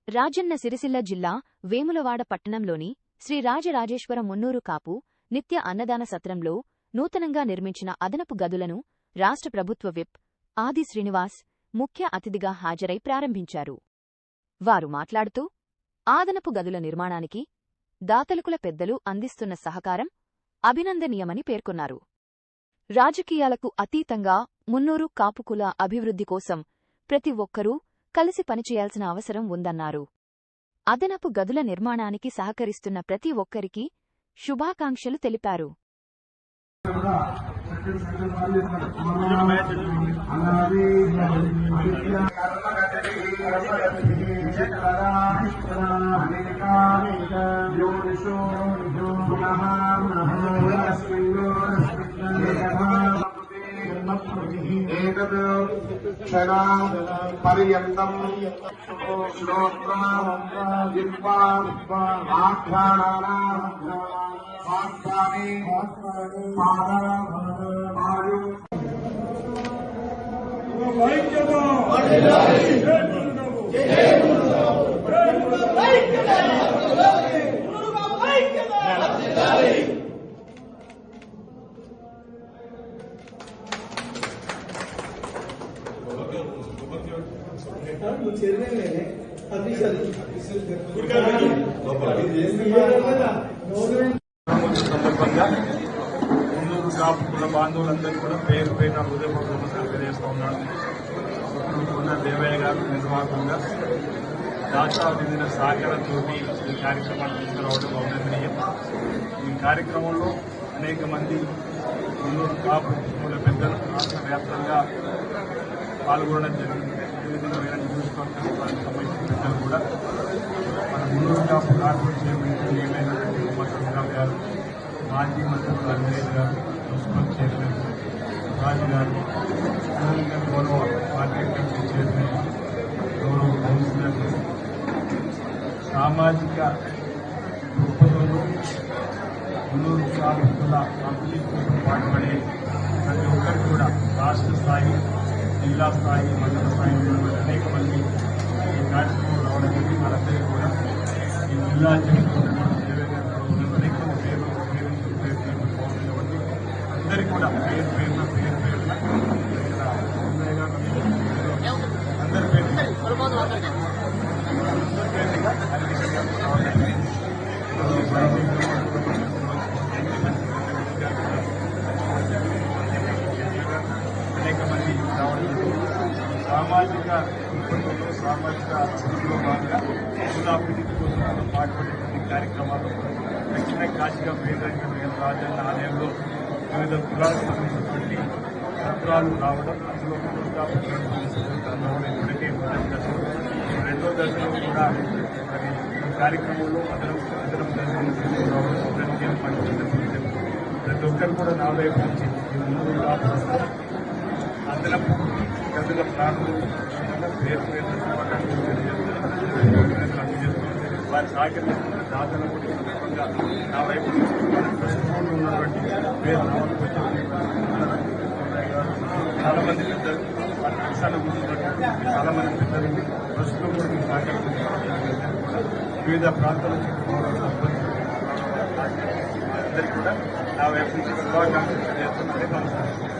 రాజన్న సిరిసిల్ల జిల్లా వేములవాడ పట్టణంలోని శ్రీ రాజరాజేశ్వర మున్నూరు కాపు నిత్య అన్నదాన సత్రంలో నూతనంగా నిర్మించిన అదనపు గదులను రాష్ట్ర ప్రభుత్వ విప్ ఆది శ్రీనివాస్ ముఖ్య అతిథిగా హాజరై ప్రారంభించారు. వారు మాట్లాడుతూ అదనపు గదుల నిర్మాణానికి దాతలకుల పెద్దలు అందిస్తున్న సహకారం అభినందనీయమని పేర్కొన్నారు. రాజకీయాలకు అతీతంగా మున్నూరు కాపుకుల అభివృద్ధి కోసం ప్రతి ఒక్కరూ కలిసి పనిచేయాల్సిన అవసరం ఉందన్నారు. అదనపు గదుల నిర్మాణానికి సహకరిస్తున్న ప్రతి ఒక్కరికి శుభాకాంక్షలు తెలిపారు. क्षणा पर्यन्तं श्रोत्रं जिह्वा आख्यानानां वाक्यानि पादमायु సందర్భంగా మున్నూరు కాపు కుల బాంధవులందరూ కూడా పేరు పేరున హృదయపూర్వక నమస్కారం తెలియజేస్తూ ఉన్నాడు. ఉన్న దేవయ్య గారు నిర్వాహకంగా దాతా చెందిన సహకారంతో ఈ కార్యక్రమాన్ని తీసుకురావడం అభినందనీయం. ఈ కార్యక్రమంలో అనేక మంది మున్నూరు కాపు కుల పెద్దలు రాష్ట్ర వ్యాప్తంగా పాల్గొనడం జరిగింది. అదేవిధంగా వేరే నియోజకవర్గానికి సంబంధించిన పెద్దలు కూడా మన మున్నూరు కాపు కార్పొరేట్ చైర్మన్ ఏమైనటువంటి ఉమాశంకర్ గారు, మాజీ మంత్రులు అంజనేయులు గారు, మున్సిపల్ చైర్మన్ రాజు గారు, గౌరవ మార్కెట్ కమిటీ చైర్మన్ గౌరవ కౌన్సిలర్, సామాజిక దృక్పథంలో మున్నూరు కాపుల అభివృద్ధికి పాటుపడే ప్రతి ఒక్కరు కూడా రాష్ట్ర స్థాయి, జిల్లా స్థాయి, మండల స్థాయిలో అనేక మంది ఈ కార్యక్రమం రావడం జరిగింది. వాళ్ళందరికీ కూడా ఈ జిల్లా అనేక మంది పేరు అందరికీ కూడా పేరున అందరి పేరుగా అనేక మంది రావడం సామాజిక దృక్పథంలో, సామాజిక అభివృద్ధిలో భాగంగా కులాభివృద్ధి కోసం పాటుపడేటువంటి కార్యక్రమాలు దక్షిణ కాశీగా పేరు రాజన్న ఆలయంలో వివిధ కులాలకు సంబంధించినటువంటి సత్రాలు రావడం, అందులో ఇప్పటికే మొదటి దశ, రెండో దశలో కూడా మరి ఈ కార్యక్రమంలో అదనపు దశలో రావడం ప్రతి ఒక్కరు కూడా నా వైపు నుంచి ఈ ముందు కాపు అదనపు గదుల ప్రారంభం పేరు వారి సహకరిస్తున్న దాతలు కూడా సందర్భంగా నా వైపు ప్రస్తుతంలో ఉన్నటువంటి పేరు చాలా మంది పెద్దలు వారి పక్షాలు కూర్చున్నటువంటి చాలా మంది పెద్దలు ప్రస్తుతం కూడా మీ సహకరిస్తున్నారు. వివిధ ప్రాంతాల అందరికీ కూడా నా వైపు నుంచి శుభాకాంక్షలు చేస్తున్నట్లే నమస్కారం.